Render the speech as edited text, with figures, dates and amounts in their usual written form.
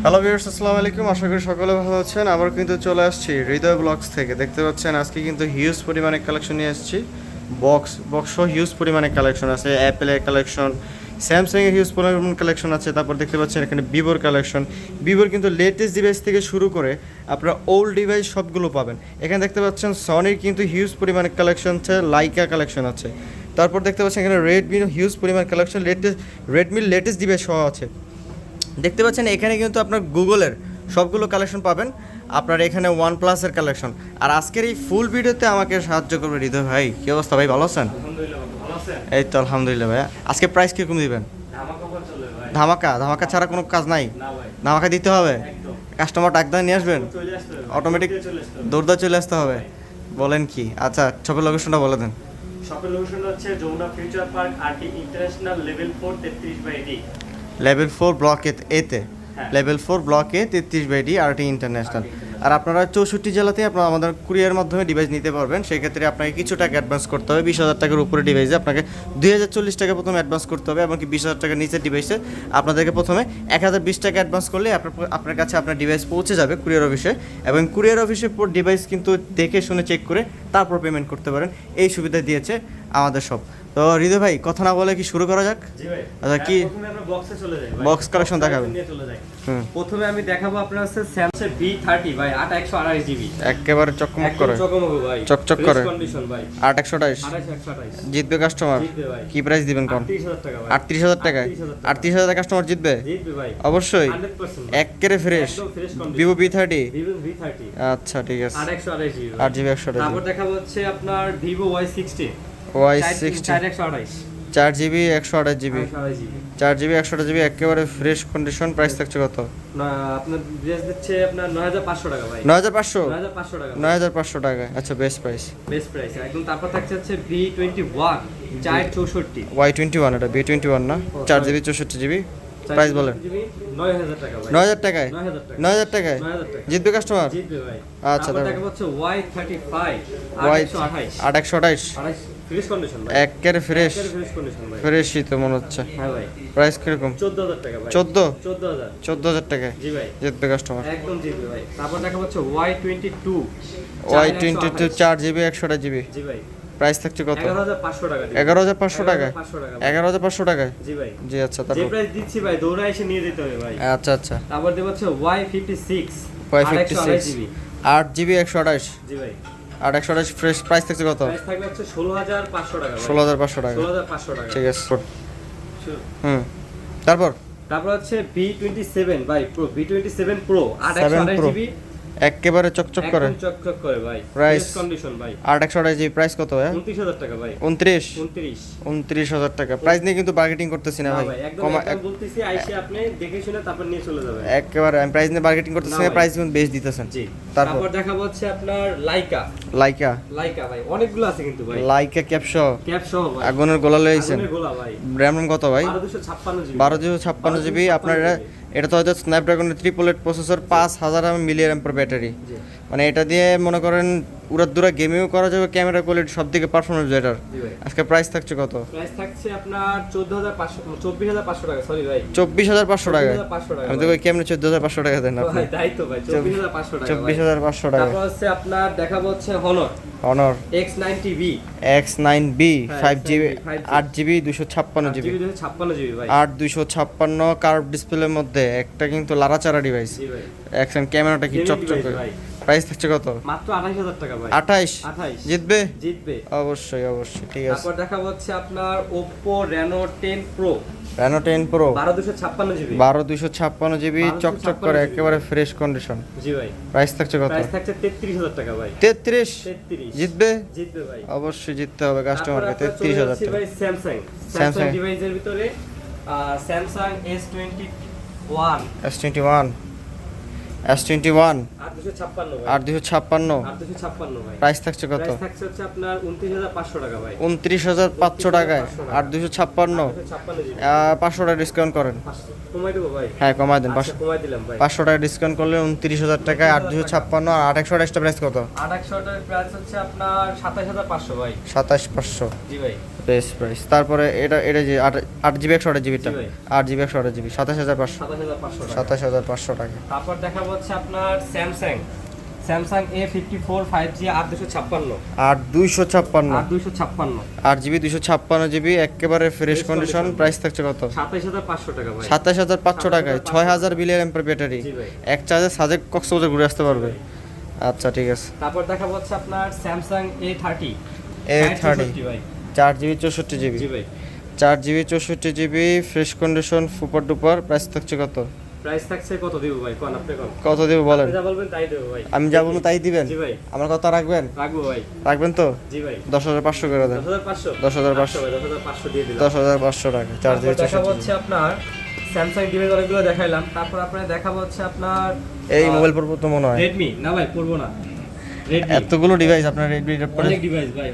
Hello viewers, আসসালামু আলাইকুম। আশা করি সকলে ভালো আছেন। আবার কিন্তু চলে আসছি হৃদয় ব্লগস থেকে। দেখতে পাচ্ছেন আজকে কিন্তু হিউজ পরিমাণে কালেকশন নিয়ে আসছি। বক্স হিউজ পরিমাণে কালেকশন আছে। অ্যাপেলের কালেকশন, স্যামসাংয়ের হিউজ পরিমাণ কালেকশন আছে। তারপর দেখতে পাচ্ছেন এখানে ভিভোর কালেকশন। ভিভোর কিন্তু লেটেস্ট ডিভাইস থেকে শুরু করে আপনারা ওল্ড ডিভাইস সবগুলো পাবেন। এখানে দেখতে পাচ্ছেন সনির কিন্তু হিউজ পরিমাণে কালেকশন আছে, লাইকা কালেকশন আছে। তারপর দেখতে পাচ্ছেন এখানে রেডমির হিউজ পরিমাণ কালেকশন, রেডমির লেটেস্ট ডিভাইস সহ আছে। দেখতে পাচ্ছেন এখানে কিন্তু আপনার গুগলের সবগুলো কালেকশন পাবেন। আপনার এখানে ওয়ান প্লাসের কালেকশন। আর আজকের এই ফুল ভিডিওতে আমাকে সাহায্য করবে হৃদয় ভাই। কী অবস্থা ভাই, ভালো আছেন? এই তো আলহামদুলিল্লাহ ভাইয়া। আজকে প্রাইস কীরকম দিবেন? ধামাকা ছাড়া কোনো কাজ নাই? ধামাকা দিতে হবে। কাস্টমার ডাক দিয়ে নিয়ে আসবেন, অটোমেটিক দৌড়দা চলে আসতে হবে। বলেন কি? আচ্ছা, শপের লোকেশনটা বলে দেন। শপের লোকেশনটা হচ্ছে Jamuna future park RT international level 4 33/D। Level 4 block এতে, level 4 block A 33/D RT international. আর আপনারা 64 জেলাতে আপনারা আমাদের কুরিয়ার মাধ্যমে ডিভাইস নিতে পারবেন। সেক্ষেত্রে আপনাকে কিছু টাকা অ্যাডভান্স করতে হবে। 20,000 টাকার উপরে ডিভাইসে আপনাকে 2040 টাকা প্রথমে অ্যাডভান্স করতে হবে। এমনকি 20,000 টাকার নিচের ডিভাইসে আপনাদেরকে প্রথমে 1020 টাকা অ্যাডভান্স করলে আপনার কাছে আপনার ডিভাইস পৌঁছে যাবে কুরিয়ার অফিসে। এবং কুরিয়ার অফিসে ডিভাইস কিন্তু দেখে শুনে চেক করে তারপর পেমেন্ট করতে পারেন। এই সুবিধা দিয়েছে আমাদের সব। তো হৃদয় ভাই, কথা না বলে কি শুরু করা যাক? জি ভাই। আচ্ছা, কি প্রথমে আমরা বক্সে চলে যাই ভাই। বক্স কালেকশন দেখাবেন? নিয়ে চলে যাই। প্রথমে আমি দেখাবো আপনার হচ্ছে স্যামসাং B30 ভাই 8128 জিবি। একেবারে চকমক করে, চকমক ভাই, চকচক করে কন্ডিশন ভাই। 8128 8128 জিতবে কাস্টমার। জিতবে ভাই। কি প্রাইস দিবেন কোন? 30,000 টাকা ভাই। 38,000 টাকায় 38,000 টাকা কাস্টমার জিতবে? জিতবে ভাই অবশ্যই। 100% একেবারে ফ্রেশ একদম fresh condition. Vivo B30। Vivo V30 আচ্ছা, ঠিক আছে। 8128 জিবি। 8GB 128GB। তারপর দেখাবো হচ্ছে আপনার Vivo Y60 Y60 4128 4GB 128GB 4GB 128GB একেবারে ফ্রেশ কন্ডিশন। প্রাইস থাকছে কত? না আপনার ড্রেস দিচ্ছে আপনার 9500 টাকা ভাই। 9500 9500 টাকা 9500 টাকায়। আচ্ছা, বেস্ট প্রাইস। বেস্ট প্রাইস একদম। তারপর থাকছে হচ্ছে B21 464 Y21, এটা B21 না? 4GB 64GB। প্রাইস বলেন। 9000 টাকা ভাই। 9000 টাকায় 9000 টাকা 9000 টাকায় 9000 টাকা জিতবে কাস্টমার। জিতবে ভাই। আচ্ছা, তারপর তারপর দেখা হচ্ছে Y35 Y8128 28 ফ্রেশ কন্ডিশন ভাই। একেবারে ফ্রেশ ফ্রেশ কন্ডিশন ভাই। ফ্রেশই তো মনে হচ্ছে। হ্যাঁ ভাই। প্রাইস কিরকম? 14000 টাকা ভাই। 14000 14000 টাকায় জি ভাই। জিতবে কাস্টমার। একদম জিতবে ভাই। তারপর দেখা হচ্ছে Y22 Y22 4GB 128GB। জি ভাই। প্রাইস থাকছে কত? 11500 টাকা দিবেন। 11500 টাকায় 500 টাকা 11500 টাকায় জি ভাই। জি। আচ্ছা, যে তারপর প্রাইস দিচ্ছি ভাই দৌড়া এসে নিয়ে যেতে হবে ভাই। আচ্ছা আচ্ছা। তারপর দেব হচ্ছে Y56 Y56 জিবি 8GB 128 জি ভাই। 128 ফ্রেশ। প্রাইস থাকছে কত? প্রাইস থাকবে হচ্ছে 16500 টাকা ভাই। 16500 টাকা 16500 টাকা ঠিক আছে। তারপর তারপর হচ্ছে B27 ভাই pro B27 pro 7 828 Pro GB একেবারে চকচক করে। একদম চকচক করে ভাই। Price? ফ্রেশ কন্ডিশন ভাই। 828GB। প্রাইস কত ভাই? 29000 টাকা ভাই। 29000 টাকা। প্রাইস নিয়ে কিন্তু বার্গেটিং করতেছি না না ভাই। ভাই একদম একদম বলতেছি আইসে আপনি দেখে শুনে তারপর নিয়ে চলে যাবেন। একেবারে আমি প্রাইস নিয়ে বার্গেটিং করতেছি না না, ভাই। প্রাইস কিন্তু বেশ দিতেছেন। জি। তারপর তারপর দেখাবো হচ্ছে আপনার লাইকা ভাই অনেকগুলো আছে কিন্তু ভাই। লাইকা ক্যাপশো ক্যাপ সহ ভাই। আগুনের গোলা লইছেন। আগুনের গোলা ভাই। RAM কত ভাই? 12256 জিবি। 1256GB। আপনার এটা তো হয়তো স্ন্যাপড্রাগনের 888 প্রসেসর, 5000 mAh ব্যাটারি। জি মানে এটা দিয়ে মনে করেন উড়াদুরা গেমিংও করা যাবে, ক্যামেরা কোয়ালিটি সব দিকে পারফরমেন্স বেটার। জি ভাই। আজকে প্রাইস থাকছে কত? প্রাইস থাকছে আপনার 24500 টাকা সরি ভাই 24500 টাকা। 24500 টাকা আমি তো কই কেমনে 14500 টাকা দেন আপনি? ভাই তাই তো ভাই 24500 টাকা 24500 টাকা। তারপর হচ্ছে আপনার দেখাবো হচ্ছে Honor Honor X90B X9B হ্যাঁ, 5GB 5G 8GB 256GB 256 GB ভাই 8256 কার্ভ ডিসপ্লের মধ্যে একটা কিন্তু লাড়াচাড়া ডিভাইস। জি ভাই অ্যাকশন ক্যামেরাটা কি Gaming চকচক device করে। ভাই। প্রাইস থাকছে কত? মাত্র 28000 টাকা ভাই 28 28 জিতবে জিতবে। অবশ্যই অবশ্যই ঠিক আছে। তারপর দেখাবো হচ্ছে আপনার Oppo Reno 10 Pro Reno 10 Pro 12256 GB 12256GB চকচক করে 12256 একেবারে ফ্রেশ কন্ডিশন। জি ভাই। প্রাইস থাকছে কত? প্রাইস থাকছে 33000 টাকা ভাই 33 33 জিতবে জিতবে ভাই। অবশ্যই জিততে হবে কাস্টমারকে। তারপর আপনার 33000 চলে যাচ্ছি টাকা। ভাই স্যামসাং ডিভাইসের ভিতরে স্যামসাং S21 S21 S21 8 256 ভাই। 8256 8 256 ভাই। প্রাইস থাকছে কত? প্রাইস থাকছে হচ্ছে আপনার 29500 টাকা ভাই। 29500 টাকায় 8256 256 জিবি। 500 টাকা ডিসকাউন্ট করেন। কমাই দেবো ভাই। হ্যাঁ কমাই দেন, আচ্ছা, কমাই দিলাম ভাই। 500 টাকা ডিসকাউন্ট করলে 29000 টাকায় 8256 আর 8128 প্রাইস কত? 8100 টাকার প্রাইস হচ্ছে আপনার 27500 ভাই। 27500 জি ভাই। Best price. তারপরে এটা যে 8GB 128GBটা, জি ভাই। 8GB 128GB 27500 27500 টাকা। 27500 টাকা। তারপর দেখাবো হচ্ছে আপনার Samsung A54 5G 8256 8256 8256 8GB 256GB একেবারে ফ্রেশ কন্ডিশন। প্রাইস থাকছে কত? 27500 টাকা ভাই। 27500 টাকায় 6000 mAh ব্যাটারি, জি ভাই। এক চার্জে সাজেক কক্সবাজার ঘুরে আসতে পারবে। আচ্ছা ঠিক আছে। তারপর দেখাবো হচ্ছে আপনার স্যামসাং A30 A30 ভাই। 4GB 64GB, জি ভাই। 4GB 64GB fresh condition super duper. Price থাকছে কত? প্রাইস থাকছে কত দিব ভাই? কোন আপনি কোন? কত দেব বলেন? আপনি যা বলবেন তাই দেব ভাই। আমি যা বলবো তাই দিবেন? জি ভাই। আমার কথা রাখবেন? রাখবো ভাই। রাখবেন তো? জি ভাই। 10500 করে দেন। 10500 10500 ভাই, 10500 দিয়ে দিলাম। 10500 টাকা 4GB তারপর দেখাবো 64GB। হচ্ছে আপনার স্যামসাং ডিভাইস অনেকগুলো দেখাইলাম। তারপর আপনারা দেখাবো হচ্ছে আপনার এই মোবাইল পড়বো তো মনে হয়। রেডমি। না ভাই পড়বো না। রেডমি। এতগুলো ডিভাইস আপনার রেডমি অনেক ডিভাইস ভাই।